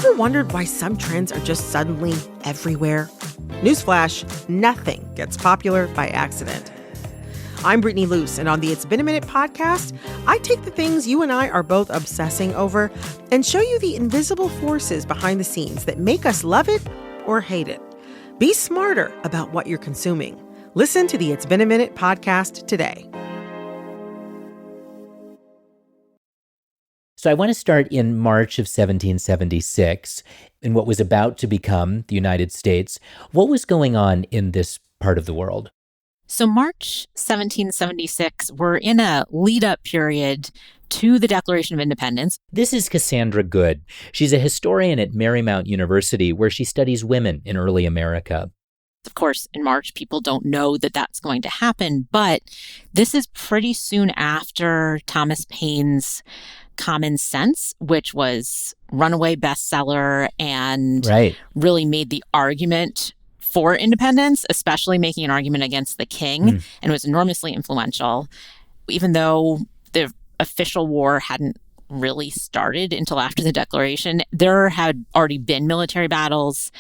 Ever wondered why some trends are just suddenly everywhere? Newsflash, nothing gets popular by accident. I'm Brittany Luce, and on the It's Been a Minute podcast, I take the things you and I are both obsessing over and show you the invisible forces behind the scenes that make us love it or hate it. Be smarter about what you're consuming. Listen to the It's Been a Minute podcast today. So I want to start in March of 1776 in what was about to become the United States. What was going on in this part of the world? So March 1776, we're in a lead-up period to the Declaration of Independence. This is Cassandra Good. She's a historian at Marymount University, where she studies women in early America. Of course, in March, people don't know that that's going to happen, but this is pretty soon after Thomas Paine's Common Sense, which was runaway bestseller and really made the argument for independence, especially making an argument against the king, and was enormously influential. Even though the official war hadn't really started until after the Declaration, there had already been military battles.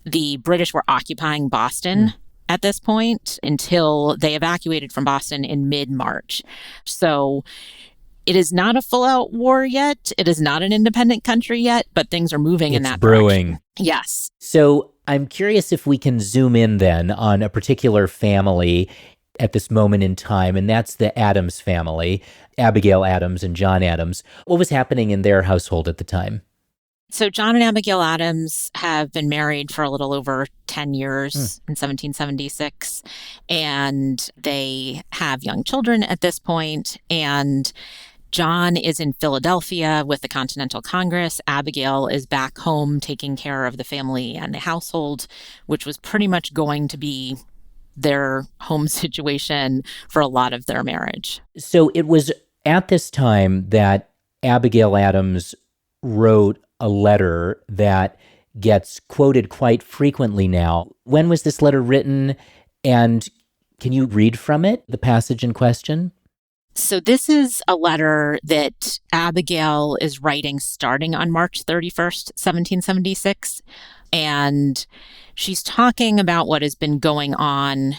The British were occupying Boston at this point until they evacuated from Boston in mid-March. So it is not a full-out war yet. It is not an independent country yet, but things are moving in that brewing. direction. Yes. So I'm curious if we can zoom in then on a particular family at this moment in time, and that's the Adams family, Abigail Adams and John Adams. What was happening in their household at the time? So John and Abigail Adams have been married for a little over 10 years in 1776, and they have young children at this point, and John is in Philadelphia with the Continental Congress. Abigail is back home taking care of the family and the household, which was pretty much going to be their home situation for a lot of their marriage. So it was at this time that Abigail Adams wrote a letter that gets quoted quite frequently now. When was this letter written? And can you read from it, the passage in question? So this is a letter that Abigail is writing starting on March 31st, 1776. And she's talking about what has been going on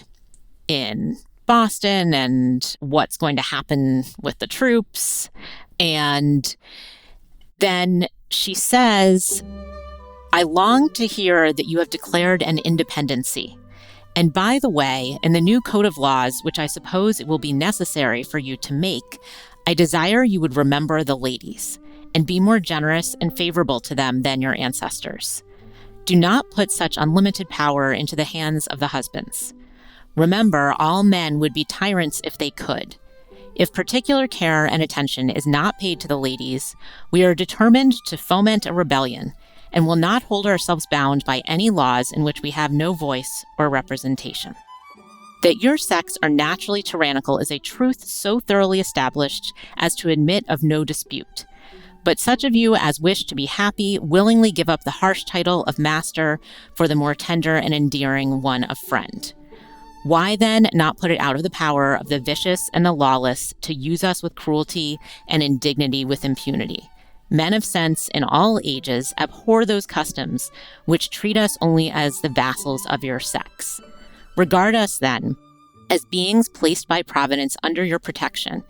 in Boston and what's going to happen with the troops. And then she says, "I long to hear that you have declared an independency. And by the way, in the new code of laws, which I suppose it will be necessary for you to make, I desire you would remember the ladies and be more generous and favorable to them than your ancestors. Do not put such unlimited power into the hands of the husbands. Remember, all men would be tyrants if they could. If particular care and attention is not paid to the ladies, we are determined to foment a rebellion and will not hold ourselves bound by any laws in which we have no voice or representation. That your sex are naturally tyrannical is a truth so thoroughly established as to admit of no dispute. But such of you as wish to be happy willingly give up the harsh title of master for the more tender and endearing one of friend. Why then not put it out of the power of the vicious and the lawless to use us with cruelty and indignity with impunity? Men of sense in all ages abhor those customs which treat us only as the vassals of your sex. Regard us, then, as beings placed by Providence under your protection,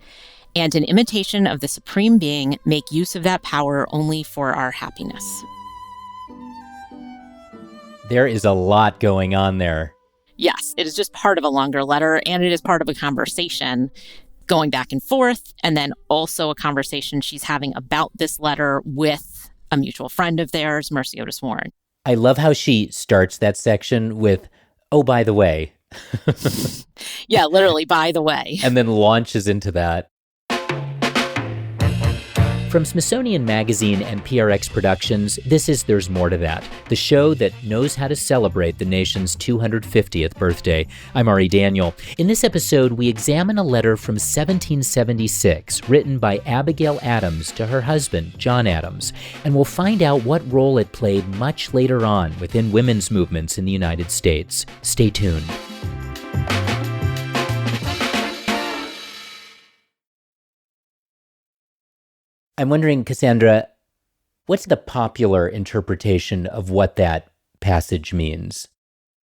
and in imitation of the Supreme Being, make use of that power only for our happiness." There is a lot going on there. Yes, it is just part of a longer letter, and it is part of a conversation going back and forth, and then also a conversation she's having about this letter with a mutual friend of theirs, Mercy Otis Warren. I love how she starts that section with, "Oh, by the way." Yeah, literally, by the way. And then launches into that. From Smithsonian Magazine and PRX Productions, this is There's More to That, the show that knows how to celebrate the nation's 250th birthday. I'm Ari Daniel. In this episode, we examine a letter from 1776 written by Abigail Adams to her husband, John Adams, and we'll find out what role it played much later on within women's movements in the United States. Stay tuned. I'm wondering, Cassandra, What's the popular interpretation of what that passage means?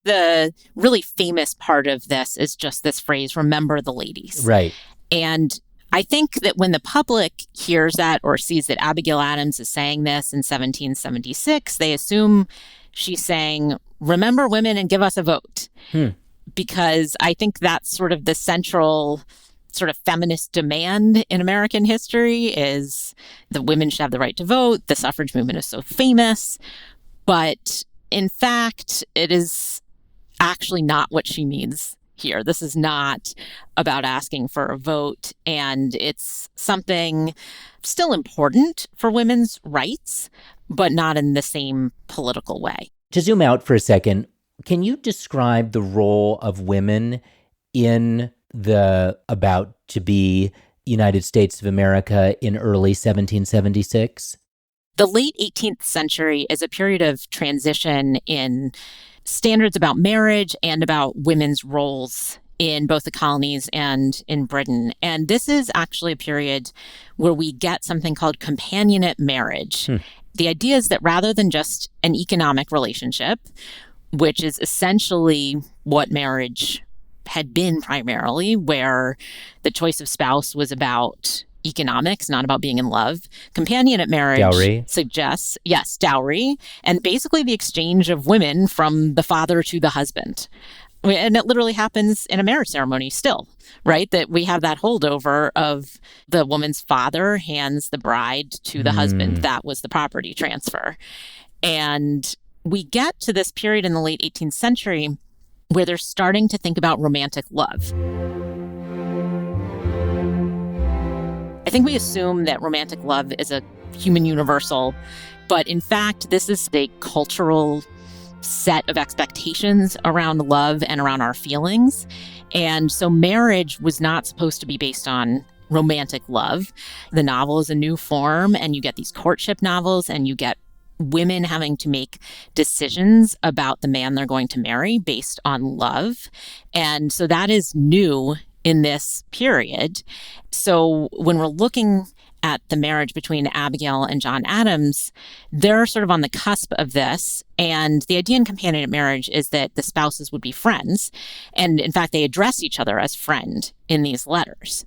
The really famous part of this is just this phrase, remember the ladies. Right. And I think that when the public hears that or sees that Abigail Adams is saying this in 1776, they assume she's saying, remember women and give us a vote. Because I think that's sort of the central sort of feminist demand in American history is that women should have the right to vote. The suffrage movement is so famous. But in fact, it is actually not what she means here. This is not about asking for a vote, and it's something still important for women's rights, but not in the same political way. To zoom out for a second, can you describe the role of women in the about-to-be United States of America in early 1776? The late 18th century is a period of transition in standards about marriage and about women's roles in both the colonies and in Britain. And this is actually a period where we get something called companionate marriage. The idea is that rather than just an economic relationship, which is essentially what marriage had been primarily, where the choice of spouse was about economics, not about being in love. Companionate marriage Dowry. suggests, yes, dowry, and basically the exchange of women from the father to the husband. And it literally happens in a marriage ceremony still, right? That we have that holdover of the woman's father hands the bride to the husband. That was the property transfer. And we get to this period in the late 18th century where they're starting to think about romantic love. I think we assume that romantic love is a human universal, but in fact, this is a cultural set of expectations around love and around our feelings. And so marriage was not supposed to be based on romantic love. The novel is a new form, and you get these courtship novels, and you get women having to make decisions about the man they're going to marry based on love. And so that is new in this period. So when we're looking at the marriage between Abigail and John Adams, they're sort of on the cusp of this. And the idea in companionate marriage is that the spouses would be friends. And in fact, they address each other as friend in these letters.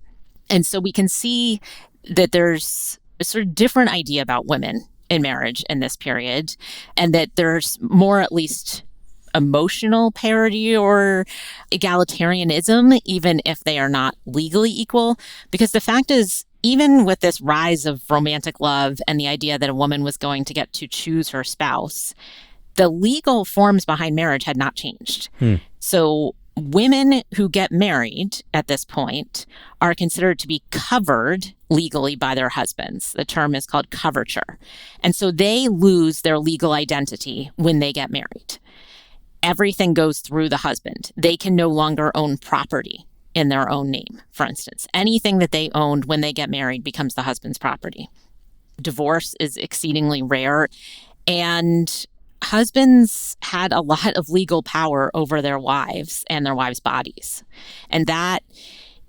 And so we can see that there's a sort of different idea about women in marriage in this period, and that there's more, at least, emotional parity or egalitarianism, even if they are not legally equal. Because the fact is, even with this rise of romantic love and the idea that a woman was going to get to choose her spouse, the legal forms behind marriage had not changed. So women who get married at this point are considered to be covered legally by their husbands. The term is called coverture. And so they lose their legal identity when they get married. Everything goes through the husband. They can no longer own property in their own name, for instance. Anything that they owned when they get married becomes the husband's property. Divorce is exceedingly rare, and husbands had a lot of legal power over their wives and their wives' bodies. And that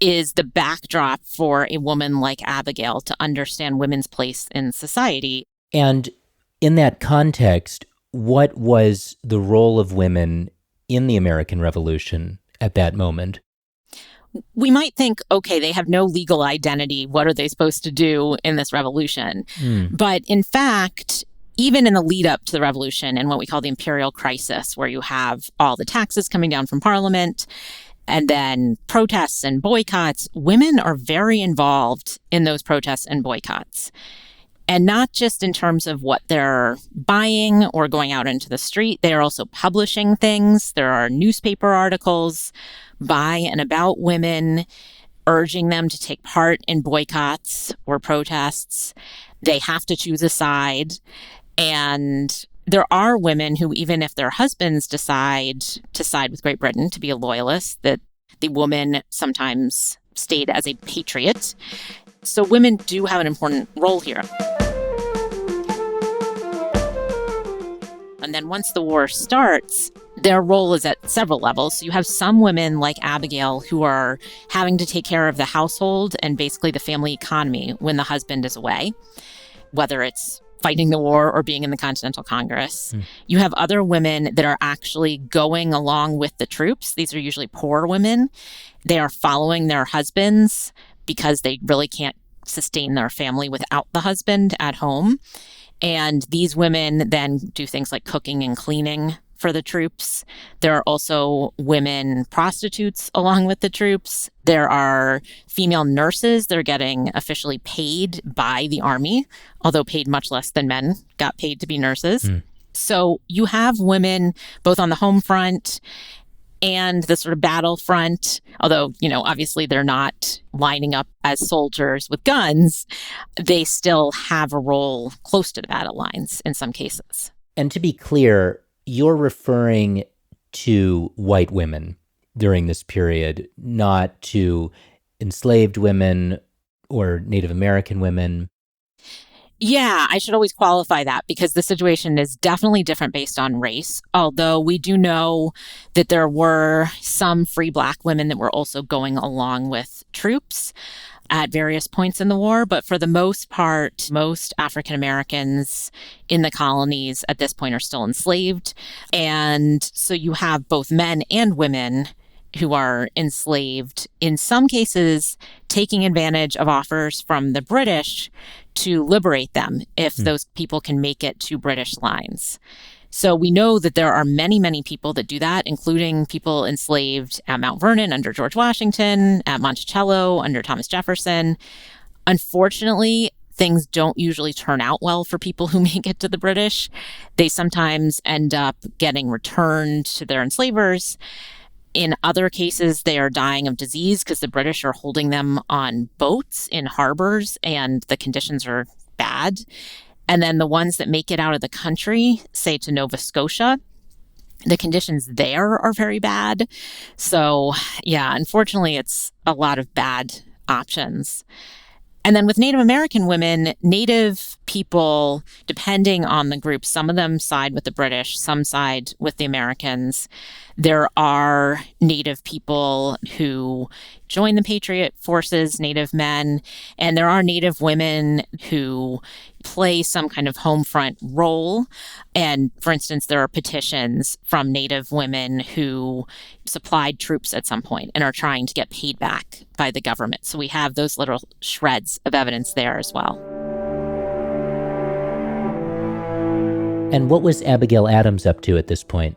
is the backdrop for a woman like Abigail to understand women's place in society. And in that context, what was the role of women in the American Revolution at that moment? We might think, okay, they have no legal identity. What are they supposed to do in this revolution? But in fact, even in the lead up to the revolution and what we call the imperial crisis, where you have all the taxes coming down from Parliament and then protests and boycotts, women are very involved in those protests and boycotts. And not just in terms of what they're buying or going out into the street, they are also publishing things. There are newspaper articles by and about women, urging them to take part in boycotts or protests. They have to choose a side. And there are women who, even if their husbands decide to side with Great Britain, to be a loyalist, that the woman sometimes stayed as a patriot. So women do have an important role here. And then once the war starts, their role is at several levels. So you have some women like Abigail who are having to take care of the household and basically the family economy when the husband is away, whether it's fighting the war or being in the Continental Congress. You have other women that are actually going along with the troops. These are usually poor women. They are following their husbands because they really can't sustain their family without the husband at home. And these women then do things like cooking and cleaning for the troops. There are also women prostitutes along with the troops. There are female nurses that are getting officially paid by the Army, although paid much less than men got paid to be nurses. So you have women both on the home front and the sort of battlefront, although, obviously they're not lining up as soldiers with guns. They still have a role close to the battle lines in some cases. And to be clear, you're referring to white women during this period, not to enslaved women or Native American women. Yeah, I should always qualify that because the situation is definitely different based on race, although we do know that there were some free Black women that were also going along with troops at various points in the war. But for the most part, most African Americans in the colonies at this point are still enslaved. And so you have both men and women who are enslaved, in some cases taking advantage of offers from the British to liberate them if those people can make it to British lines. So we know that there are many, many people that do that, including people enslaved at Mount Vernon under George Washington, at Monticello under Thomas Jefferson. Unfortunately, things don't usually turn out well for people who make it to the British. They sometimes end up getting returned to their enslavers. In other cases, they are dying of disease because the British are holding them on boats in harbors and the conditions are bad. And then the ones that make it out of the country, say to Nova Scotia, the conditions there are very bad. So, yeah, unfortunately, it's a lot of bad options. And then with Native American women, Native people, depending on the group, some of them side with the British, some side with the Americans. There are Native people who join the Patriot forces, Native men, and there are Native women who play some kind of home front role. And for instance, there are petitions from Native women who supplied troops at some point and are trying to get paid back by the government. So we have those little shreds of evidence there as well. And what was Abigail Adams up to at this point?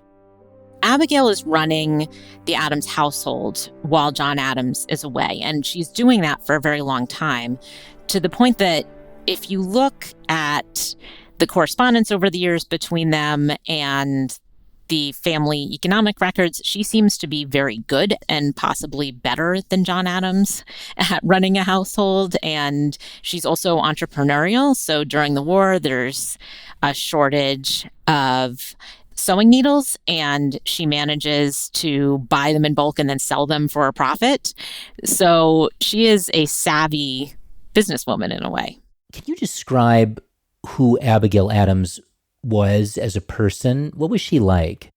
Abigail is running the Adams household while John Adams is away, and she's doing that for a very long time, to the point that if you look at the correspondence over the years between them and the family economic records, she seems to be very good and possibly better than John Adams at running a household. And she's also entrepreneurial. So during the war, there's a shortage of sewing needles, and she manages to buy them in bulk and then sell them for a profit. So she is a savvy businesswoman in a way. Can you describe who Abigail Adams was as a person? What was she like?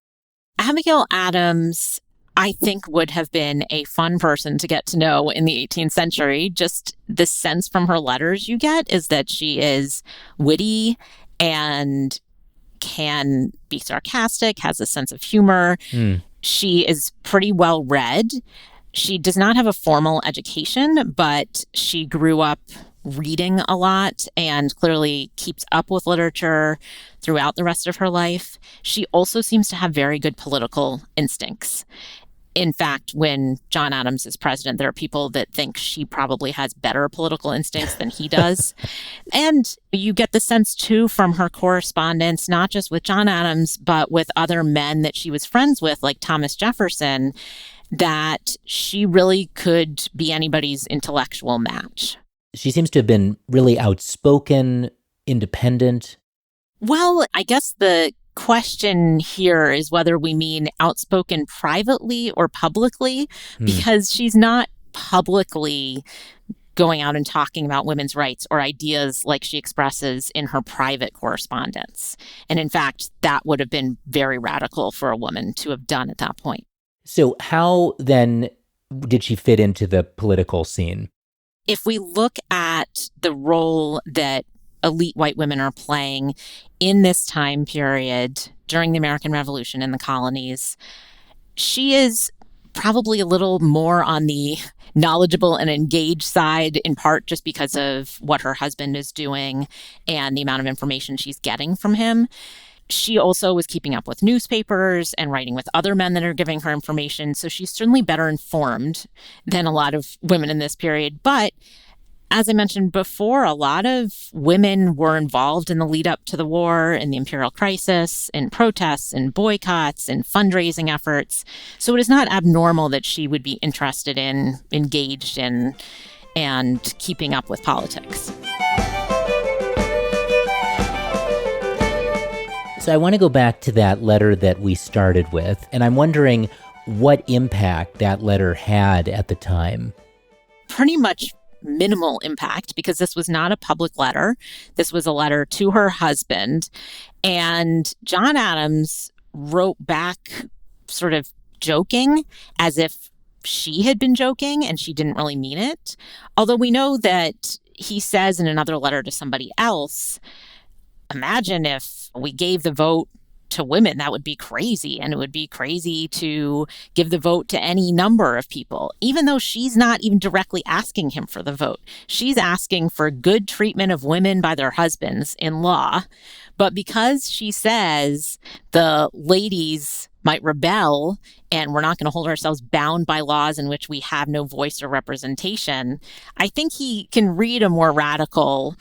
Abigail Adams, I think, would have been a fun person to get to know in the 18th century. Just the sense from her letters you get is that she is witty and can be sarcastic, has a sense of humor. She is pretty well read. She does not have a formal education, but she grew up reading a lot and clearly keeps up with literature throughout the rest of her life. She also seems to have very good political instincts. In fact, when John Adams is president, there are people that think she probably has better political instincts than he does. And you get the sense, too, from her correspondence, not just with John Adams, but with other men that she was friends with, like Thomas Jefferson, that she really could be anybody's intellectual match. She seems to have been really outspoken, independent. Well, I guess the question here is whether we mean outspoken privately or publicly, because she's not publicly going out and talking about women's rights or ideas like she expresses in her private correspondence. And in fact, that would have been very radical for a woman to have done at that point. So how then did she fit into the political scene? If we look at the role that elite white women are playing in this time period during the American Revolution in the colonies. She is probably a little more on the knowledgeable and engaged side, in part just because of what her husband is doing and the amount of information she's getting from him. She also was keeping up with newspapers and writing with other men that are giving her information. So she's certainly better informed than a lot of women in this period. But as I mentioned before, a lot of women were involved in the lead up to the war, in the imperial crisis, in protests, in boycotts, in fundraising efforts. So it is not abnormal that she would be interested in, engaged in, and keeping up with politics. So I want to go back to that letter that we started with, and I'm wondering what impact that letter had at the time. Pretty much minimal impact, because this was not a public letter. This was a letter to her husband. And John Adams wrote back sort of joking, as if she had been joking and she didn't really mean it. Although we know that he says in another letter to somebody else, imagine if we gave the vote to women, that would be crazy. And it would be crazy to give the vote to any number of people, even though she's not even directly asking him for the vote. She's asking for good treatment of women by their husbands in law. But because she says the ladies might rebel and we're not going to hold ourselves bound by laws in which we have no voice or representation, I think he can read a more radical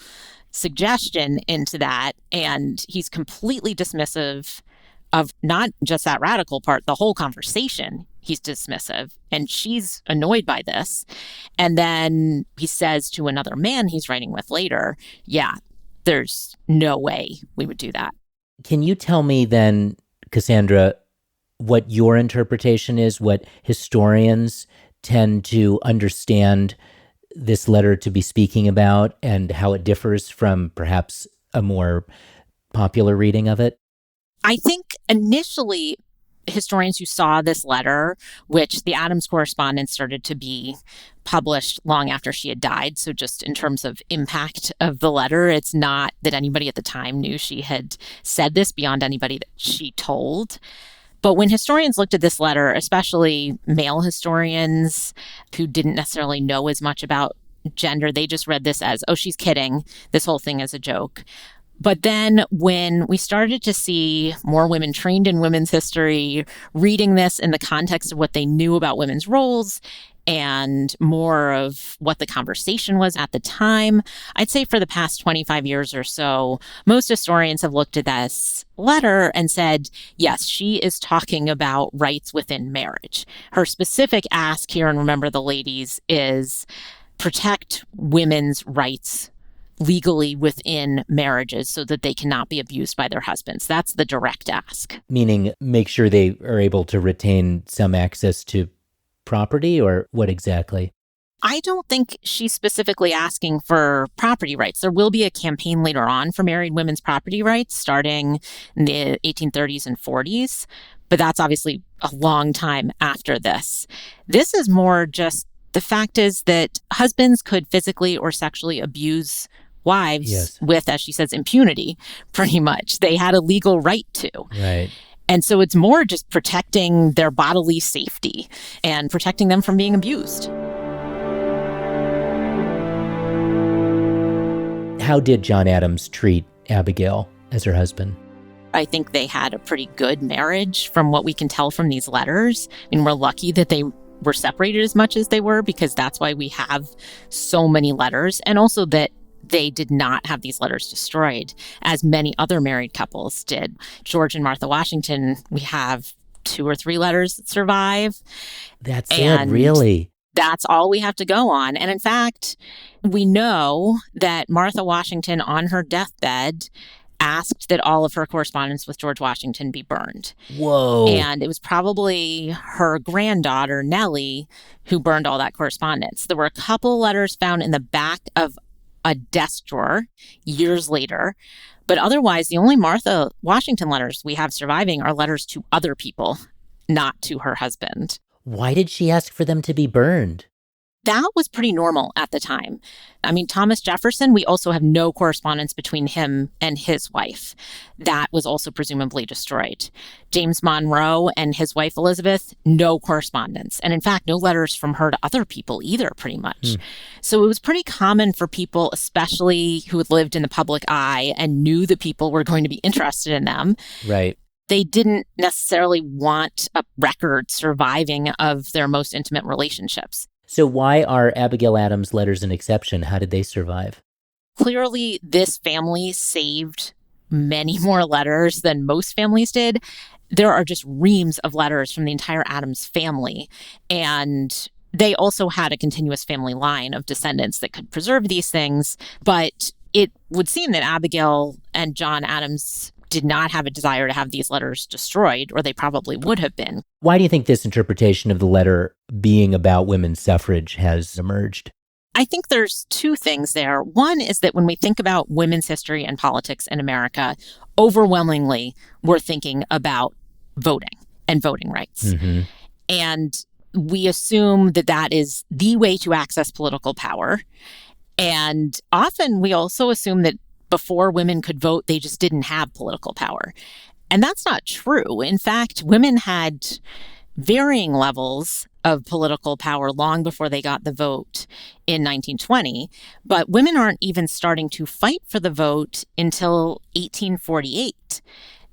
suggestion into that, and he's completely dismissive of not just that radical part, the whole conversation. He's dismissive, and she's annoyed by this. And then he says to another man he's writing with later, yeah, there's no way we would do that. Can you tell me then, Cassandra, what your interpretation is, what historians tend to understand this letter to be speaking about, and how it differs from perhaps a more popular reading of it? I think initially historians who saw this letter, which the Adams correspondence started to be published long after she had died. So just in terms of impact of the letter, it's not that anybody at the time knew she had said this beyond anybody that she told. But when historians looked at this letter, especially male historians who didn't necessarily know as much about gender, they just read this as, oh, she's kidding. This whole thing is a joke. But then when we started to see more women trained in women's history reading this in the context of what they knew about women's roles and more of what the conversation was at the time, I'd say for the past 25 years or so, most historians have looked at this letter and said, yes, she is talking about rights within marriage. Her specific ask here, and remember the ladies, is protect women's rights legally within marriages so that they cannot be abused by their husbands. That's the direct ask. Meaning make sure they are able to retain some access to property, or what exactly? I don't think she's specifically asking for property rights. There will be a campaign later on for married women's property rights starting in the 1830s and 40s, but that's obviously a long time after this. This is more just the fact is that husbands could physically or sexually abuse wives Yes. with, as she says, impunity, pretty much. They had a legal right to. Right. And so it's more just protecting their bodily safety and protecting them from being abused. How did John Adams treat Abigail as her husband? I think they had a pretty good marriage from what we can tell from these letters. I mean, we're lucky that they were separated as much as they were, because that's why we have so many letters. And also that they did not have these letters destroyed, as many other married couples did. George and Martha Washington, we have 2 or 3 letters that survive. That's it, really? That's all we have to go on. And in fact, we know that Martha Washington on her deathbed asked that all of her correspondence with George Washington be burned. Whoa. And it was probably her granddaughter, Nellie, who burned all that correspondence. There were a couple letters found in the back of a desk drawer years later. But otherwise, the only Martha Washington letters we have surviving are letters to other people, not to her husband. Why did she ask for them to be burned? that was pretty normal at the time. I mean, Thomas Jefferson, we also have no correspondence between him and his wife. That was also presumably destroyed. James Monroe and his wife Elizabeth, no correspondence. And in fact, no letters from her to other people either, pretty much. So it was pretty common for people, especially who had lived in the public eye and knew that people were going to be interested in them. Right. They didn't necessarily want a record surviving of their most intimate relationships. So why are Abigail Adams' letters an exception? How did they survive? Clearly, this family saved many more letters than most families did. There are just reams of letters from the entire Adams family. And they also had a continuous family line of descendants that could preserve these things. But it would seem that Abigail and John Adams did not have a desire to have these letters destroyed, or they probably would have been. Why do you think this interpretation of the letter being about women's suffrage has emerged? I think there's two things there. One is that when we think about women's history and politics in America, overwhelmingly, we're thinking about voting and voting rights. And we assume that that is the way to access political power. And often we also assume that before women could vote, they just didn't have political power. And that's not true. In fact, women had varying levels of political power long before they got the vote in 1920. But women aren't even starting to fight for the vote until 1848.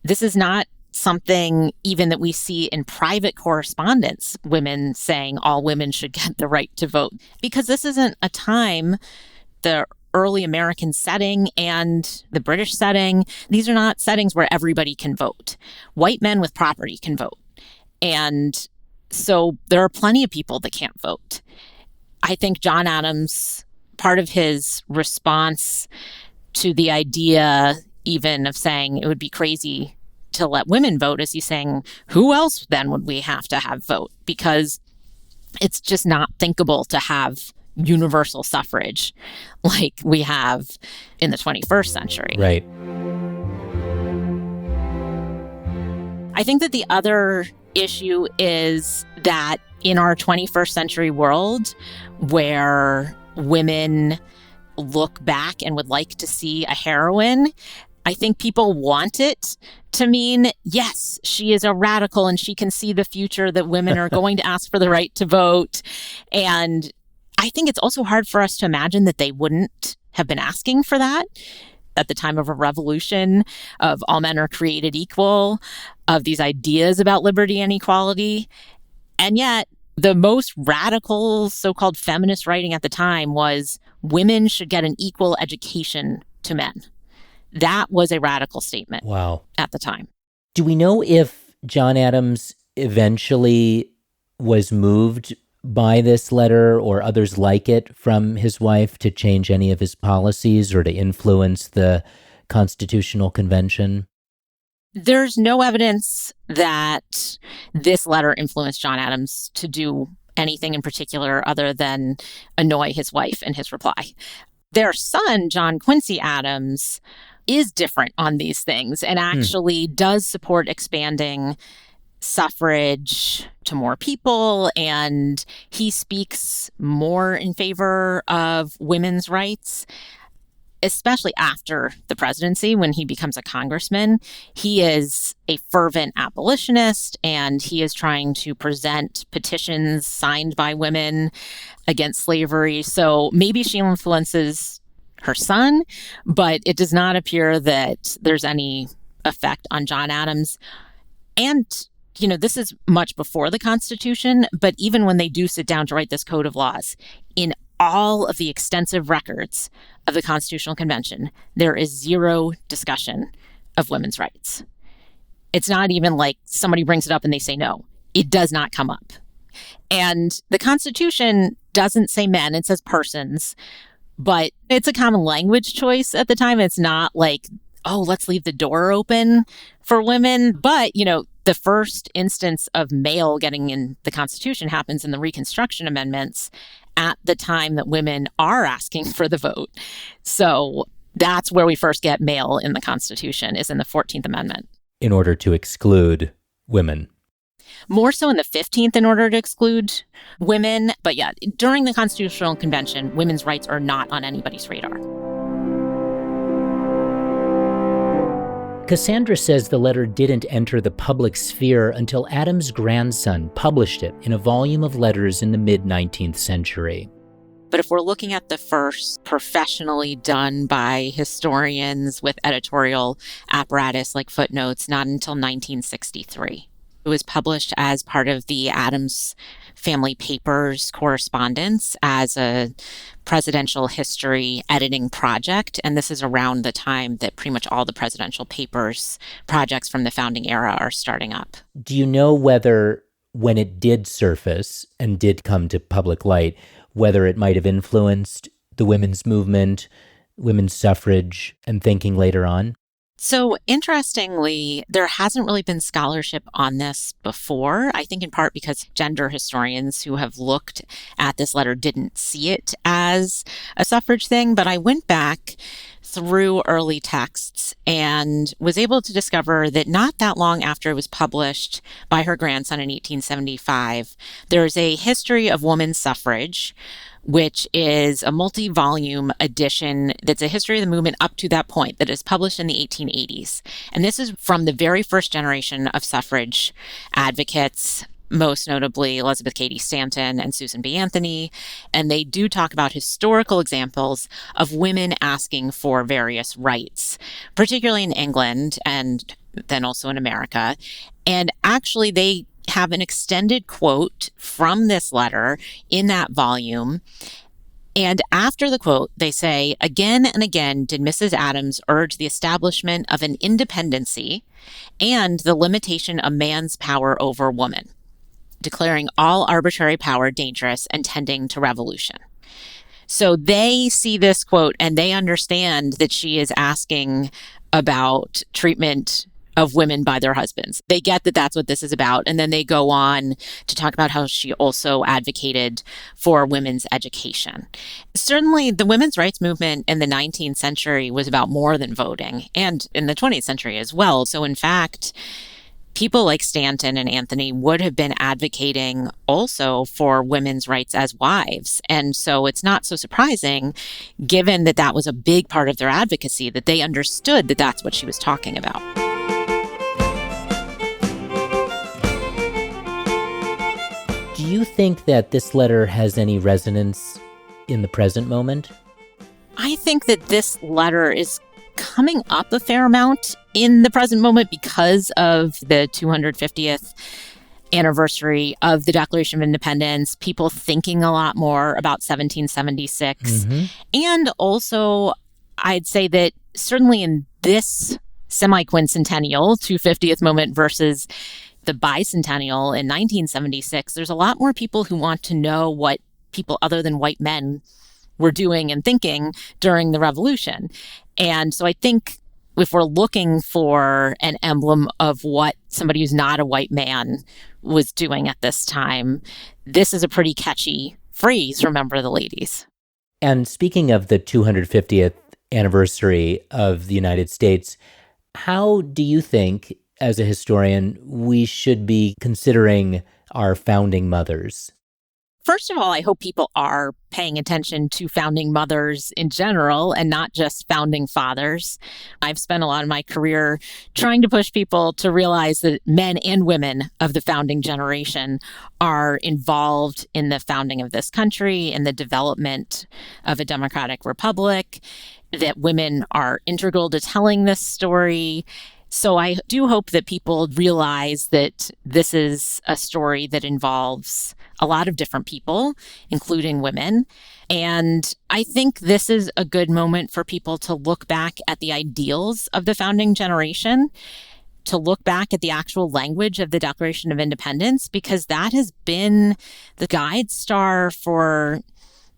This is not something even that we see in private correspondence, women saying all women should get the right to vote, because this isn't a time, the early American setting and the British setting, these are not settings where everybody can vote. White men with property can vote. And so there are plenty of people that can't vote. I think John Adams, part of his response to the idea even of saying it would be crazy to let women vote, is he's saying, who else then would we have to have vote? Because it's just not thinkable to have universal suffrage like we have in the 21st century. Right. I think that the other issue is that in our 21st century world, where women look back and would like to see a heroine, I think people want it to mean, yes, she is a radical and she can see the future, that women are going to ask for the right to vote. And I think it's also hard for us to imagine that they wouldn't have been asking for that at the time of a revolution, of all men are created equal, of these ideas about liberty and equality. And yet, the most radical so-called feminist writing at the time was women should get an equal education to men. That was a radical statement. Wow. At the time. Do we know if John Adams eventually was moved by this letter or others like it from his wife to change any of his policies or to influence the Constitutional Convention? There's no evidence that this letter influenced John Adams to do anything in particular other than annoy his wife in his reply. Their son, John Quincy Adams, is different on these things and actually does support expanding suffrage to more people, and he speaks more in favor of women's rights, especially after the presidency when he becomes a congressman. He is a fervent abolitionist, and he is trying to present petitions signed by women against slavery. So maybe she influences her son, but it does not appear that there's any effect on John Adams. And you know, this is much before the Constitution, but even when they do sit down to write this code of laws, in all of the extensive records of the Constitutional Convention, there is zero discussion of women's rights. It's not even like somebody brings it up and they say no. It does not come up. And the Constitution doesn't say men, it says persons, but it's a common language choice at the time. It's not like, oh, let's leave the door open for women. But, you know, the first instance of male getting in the Constitution happens in the Reconstruction Amendments at the time that women are asking for the vote. So that's where we first get male in the Constitution, is in the 14th Amendment. In order to exclude women. More so in the 15th in order to exclude women. But yeah, during the Constitutional Convention, women's rights are not on anybody's radar. Cassandra says the letter didn't enter the public sphere until Adams' grandson published it in a volume of letters in the mid-19th century. But if we're looking at the first professionally done by historians with editorial apparatus like footnotes, not until 1963. It was published as part of the Adams family papers correspondence as a presidential history editing project. And this is around the time that pretty much all the presidential papers projects from the founding era are starting up. Do you know whether, when it did surface and did come to public light, whether it might have influenced the women's movement, women's suffrage, and thinking later on? So interestingly, there hasn't really been scholarship on this before, I think in part because gender historians who have looked at this letter didn't see it as a suffrage thing. But I went back through early texts and was able to discover that not that long after it was published by her grandson in 1875, there's a history of women's suffrage, which is a multi-volume edition that's a history of the movement up to that point that is published in the 1880s. And this is from the very first generation of suffrage advocates, most notably Elizabeth Cady Stanton and Susan B. Anthony. And they do talk about historical examples of women asking for various rights, particularly in England and then also in America. And actually, they have an extended quote from this letter in that volume. And after the quote, they say, again and again did Mrs. Adams urge the establishment of an independency and the limitation of man's power over woman, declaring all arbitrary power dangerous and tending to revolution. So they see this quote and they understand that she is asking about treatment of women by their husbands. They get that that's what this is about. And then they go on to talk about how she also advocated for women's education. Certainly, the women's rights movement in the 19th century was about more than voting, and in the 20th century as well. So in fact, people like Stanton and Anthony would have been advocating also for women's rights as wives. And so it's not so surprising, given that that was a big part of their advocacy, that they understood that that's what she was talking about. Do you think that this letter has any resonance in the present moment? I think that this letter is coming up a fair amount in the present moment because of the 250th anniversary of the Declaration of Independence, people thinking a lot more about 1776. Mm-hmm. And also, I'd say that certainly in this semi-quincentennial 250th moment versus the bicentennial in 1976, there's a lot more people who want to know what people other than white men were doing and thinking during the revolution. And so I think if we're looking for an emblem of what somebody who's not a white man was doing at this time, this is a pretty catchy phrase, remember the ladies. And speaking of the 250th anniversary of the United States, how do you think, as a historian, we should be considering our founding mothers? First of all, I hope people are paying attention to founding mothers in general and not just founding fathers. I've spent a lot of my career trying to push people to realize that men and women of the founding generation are involved in the founding of this country, in the development of a democratic republic, that women are integral to telling this story. So I do hope that people realize that this is a story that involves a lot of different people, including women. And I think this is a good moment for people to look back at the ideals of the founding generation, to look back at the actual language of the Declaration of Independence, because that has been the guide star for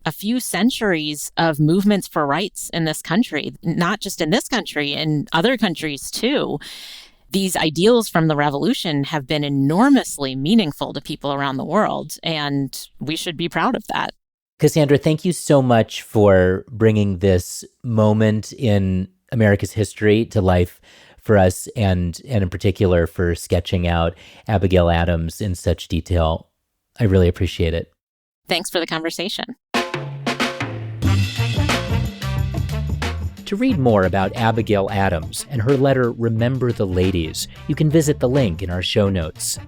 a few centuries of movements for rights in this country, not just in this country, in other countries too. These ideals from the revolution have been enormously meaningful to people around the world, and we should be proud of that. Cassandra, thank you so much for bringing this moment in America's history to life for us, and in particular for sketching out Abigail Adams in such detail. I really appreciate it. Thanks for the conversation. To read more about Abigail Adams and her letter, Remember the Ladies, you can visit the link in our show notes.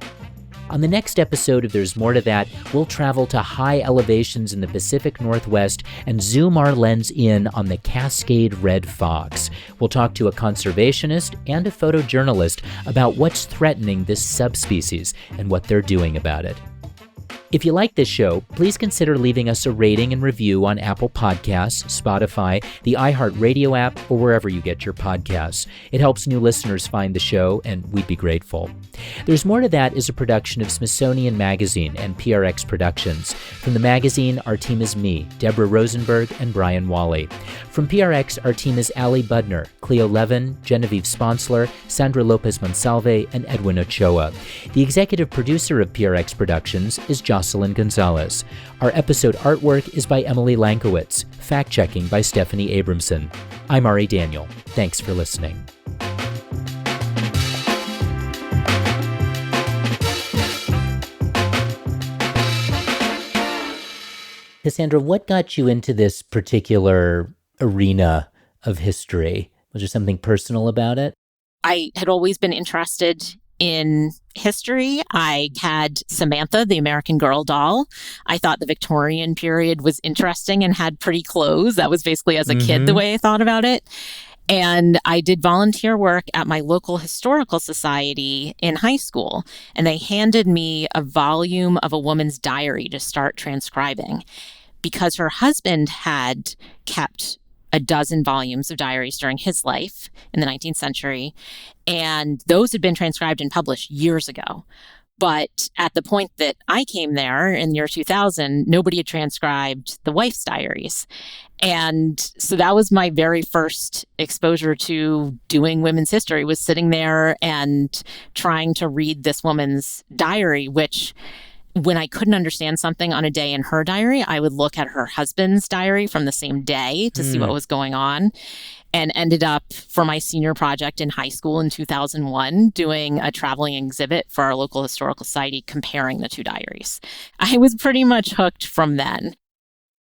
On the next episode of There's More to That, we'll travel to high elevations in the Pacific Northwest and zoom our lens in on the Cascade red fox. We'll talk to a conservationist and a photojournalist about what's threatening this subspecies and what they're doing about it. If you like this show, please consider leaving us a rating and review on Apple Podcasts, Spotify, the iHeartRadio app, or wherever you get your podcasts. It helps new listeners find the show, and we'd be grateful. There's More to That is a production of Smithsonian Magazine and PRX Productions. From the magazine, our team is me, Debra Rosenberg, and Brian Wolly. From PRX, our team is Ali Budner, Cleo Levin, Genevieve Sponsler, Sandra Lopez-Monsalve, and Edwin Ochoa. The executive producer of PRX Productions is Jocelyn Gonzales. Our episode artwork is by Emily Lankiewicz, fact-checking by Stephanie Abramson. I'm Ari Daniel. Thanks for listening. Cassandra, what got you into this particular arena of history? Was there something personal about it? I had always been interested in history. I had Samantha, the American Girl doll. I thought the Victorian period was interesting and had pretty clothes. That was basically, as a kid, the way I thought about it. And I did volunteer work at my local historical society in high school. And they handed me a volume of a woman's diary to start transcribing because her husband had kept a dozen volumes of diaries during his life in the 19th century. And those had been transcribed and published years ago. But at the point that I came there in the year 2000, nobody had transcribed the wife's diaries. And so that was my very first exposure to doing women's history, was sitting there and trying to read this woman's diary, which when I couldn't understand something on a day in her diary, I would look at her husband's diary from the same day to see what was going on, and ended up for my senior project in high school in 2001 doing a traveling exhibit for our local historical society comparing the two diaries. I was pretty much hooked from then.